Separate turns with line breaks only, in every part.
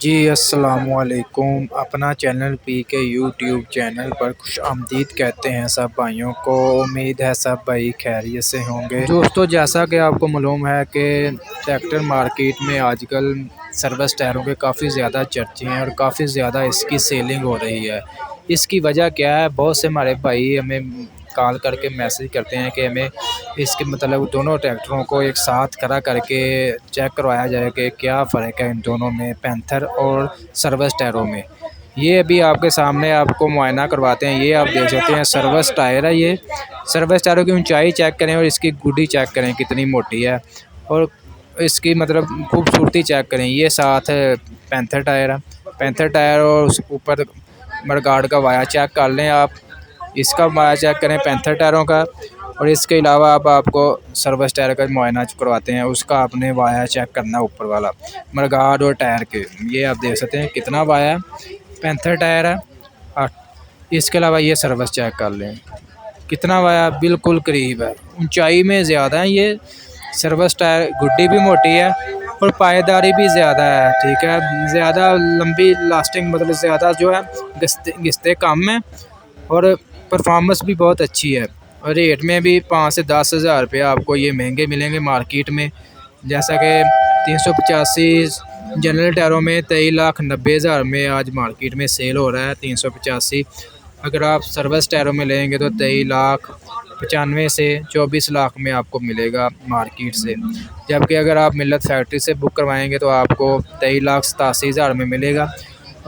जी अस्सलामुअलैकुम। अपना channel P के यूट्यूब चैनल पर खुश आमदीद कहते हैं सब भाइयों को। उम्मीद है सब भाई खैरियत से होंगे। दोस्तों, जैसा कि आपको मालूम है कि ट्रैक्टर मार्केट में आजकल सर्विस टायरों के काफ़ी ज़्यादा चर्चे हैं और काफ़ी ज़्यादा इसकी सेलिंग हो रही है। इसकी वजह क्या है? बहुत से हमारे भाई हमें कॉल करके मैसेज करते हैं कि हमें इसके मतलब दोनों ट्रैक्टरों को एक साथ खड़ा करके चेक करवाया जाए कि क्या फ़र्क है इन दोनों में, पैंथर और सर्विस टायरों में। ये अभी आपके सामने आपको मुआयना करवाते हैं। ये आप देख सकते हैं सर्विस टायर है। ये सर्विस टायरों की ऊंचाई चेक करें और इसकी गुडी चेक करें कितनी मोटी है, और इसकी मतलब खूबसूरती चेक करें। ये साथ पैंथर टायर है, पैंथर टायर, और उस ऊपर मडगार्ड का वायर चेक कर लें आप। इसका वायर चेक करें पैंथर टायरों का, और इसके अलावा अब आपको सर्विस टायर का मुआयना करवाते हैं, उसका आपने वायर चेक करना है ऊपर वाला मडगार्ड और टायर के। ये आप देख सकते हैं कितना वायर पैंथर टायर है। इसके अलावा ये सर्विस चेक कर लें कितना वायर बिल्कुल करीब है, ऊंचाई में ज़्यादा है। ये सर्विस टायर गुड्डी भी मोटी है और पायदारी भी ज़्यादा है। ठीक है, ज़्यादा लंबी लास्टिंग मतलब ज़्यादा जो है घिसते कम है, और परफॉर्मेंस भी बहुत अच्छी है। और रेट में भी 5 से 10 हज़ार रुपये आपको ये महंगे मिलेंगे मार्केट में। जैसा कि 385 जनरल टायरों में 23,90,000 में आज मार्केट में सेल हो रहा है 385। अगर आप सर्विस टायरों में लेंगे तो 23,95,000 से 24 लाख में आपको मिलेगा मार्केट से। जबकि अगर आप मिल्लत फैक्ट्री से बुक करवाएंगे तो आपको 23,87,000 में मिलेगा।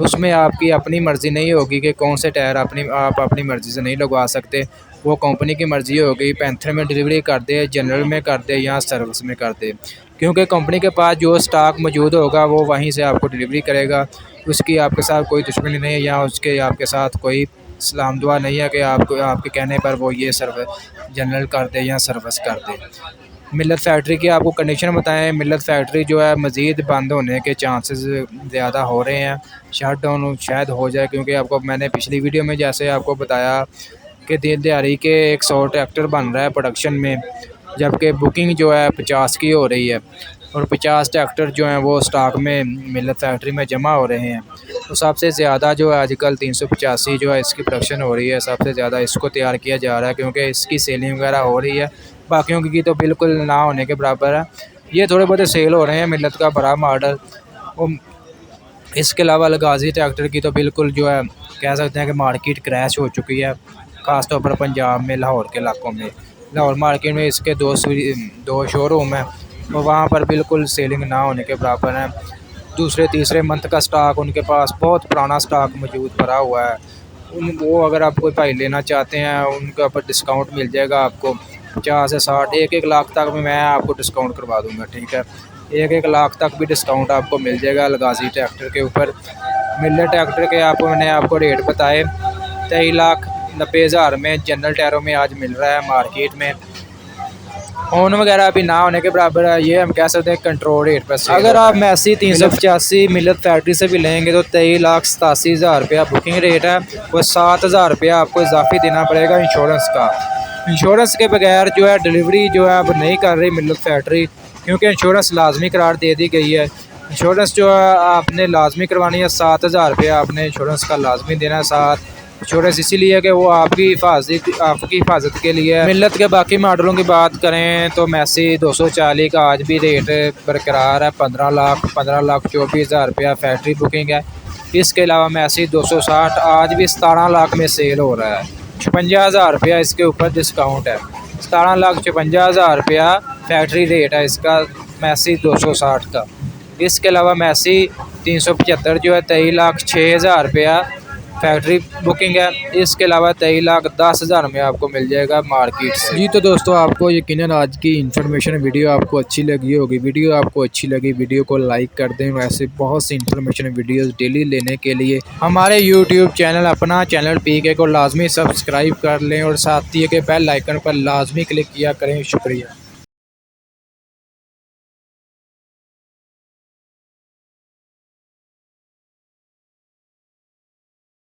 उसमें आपकी अपनी मर्ज़ी नहीं होगी कि कौन से टायर आप अपनी मर्ज़ी से नहीं लगवा सकते। वो कंपनी की मर्ज़ी होगी, पैंथर में डिलीवरी कर दे, जनरल में कर दे या सर्विस में कर दे। क्योंकि कंपनी के पास जो स्टॉक मौजूद होगा वो वहीं से आपको डिलीवरी करेगा। उसकी आपके साथ कोई दुश्मनी नहीं है, या उसके आपके साथ कोई सलाम दुआ नहीं है कि आपको आपके कहने पर वो ये सर्विस जनरल कर दे या सर्विस कर दे। मिल्लत फैक्ट्री की आपको कंडीशन बताएं। मिल्लत फैक्ट्री जो है मज़ीद बंद होने के चांसेस ज़्यादा हो रहे हैं, शट डाउन शायद हो जाए। क्योंकि आपको मैंने पिछली वीडियो में जैसे आपको बताया कि दिहाड़ी के 100 ट्रैक्टर बन रहा है प्रोडक्शन में, जबकि बुकिंग जो है 50 की हो रही है, और 50 ट्रैक्टर जो हैं वो स्टॉक में मिल्लत फैक्ट्री में जमा हो रहे हैं। तो सबसे ज़्यादा जो है आजकल 385 जो है इसकी प्रोडक्शन हो रही है, सबसे ज़्यादा इसको तैयार किया जा रहा है क्योंकि इसकी सेलिंग वगैरह हो रही है। बाकियों की तो बिल्कुल ना होने के बराबर है। ये थोड़े बहुत सेल हो रहे हैं मिल्लत का बड़ा मॉडल। इसके अलावा लगाजी ट्रैक्टर की तो बिल्कुल जो है कह सकते हैं कि मार्केट क्रैश हो चुकी है, ख़ास तौर पर पंजाब में, लाहौर के इलाकों में। लाहौर मार्केट में इसके दो शोरूम हैं, और वहाँ पर बिल्कुल सेलिंग ना होने के बराबर है। दूसरे तीसरे मंथ का स्टॉक उनके पास बहुत पुराना स्टॉक मौजूद पड़ा हुआ है। वो अगर आप कोई भाई लेना चाहते हैं उनके ऊपर डिस्काउंट मिल जाएगा आपको 50 से 60, 1-1 लाख तक में मैं आपको डिस्काउंट करवा दूंगा। ठीक है, 1-1 लाख तक भी डिस्काउंट आपको मिल जाएगा लगाजी ट्रैक्टर के ऊपर। मिल्लत ट्रैक्टर के मैंने आपको रेट बताए 23,90,000 में जनरल टायरों में आज मिल रहा है मार्केट में। ऑन वगैरह अभी ना होने के बराबर है, ये हम कह सकते हैं कंट्रोल रेट पर। अगर आप मैसी 385 मिल्लत फैक्ट्री से भी लेंगे तो 23,87,000 रुपया बुकिंग रेट है, और 7,000 रुपया आपको इजाफी देना पड़ेगा इंश्योरेंस का। इंश्योरेंस के बगैर जो है डिलीवरी जो है अब नहीं कर रही मिल्लत फैक्ट्री, क्योंकि इंश्योरेंस लाजमी करार दे दी गई है। इंश्योरेंस जो है आपने लाजमी करवानी है, 7,000 रुपया आपने इंश्योरेंस का लाजमी देना है। साथ इंश्योरेंस इसीलिए कि वो आपकी हिफाजत के लिए है। मिल्लत के बाकी मॉडलों की बात करें तो मैसी 240 का आज भी रेट बरकरार है, 15,24,000 रुपया फैक्ट्री बुकिंग है। इसके अलावा मैसी 260 आज भी 17 लाख में सेल हो रहा है, 56,000 रुपया इसके ऊपर डिस्काउंट है। 17,56,000 रुपया फैक्ट्री रेट है इसका मैसी 260 का। इसके अलावा मैसी 375 जो है 23,06,000 रुपया फैक्ट्री बुकिंग है। इसके अलावा 23,10,000 में आपको मिल जाएगा मार्केट से। जी तो दोस्तों, आपको यकीनन आज की इन्फॉर्मेशन वीडियो आपको अच्छी लगी होगी। वीडियो आपको अच्छी लगी वीडियो को लाइक कर दें। वैसे बहुत सी इन्फॉर्मेशन वीडियोस डेली लेने के लिए हमारे यूट्यूब चैनल अपना चैनल पीके को लाजमी सब्सक्राइब कर लें, और साथ ही के बेल आइकन पर लाजमी क्लिक किया करें। शुक्रिया।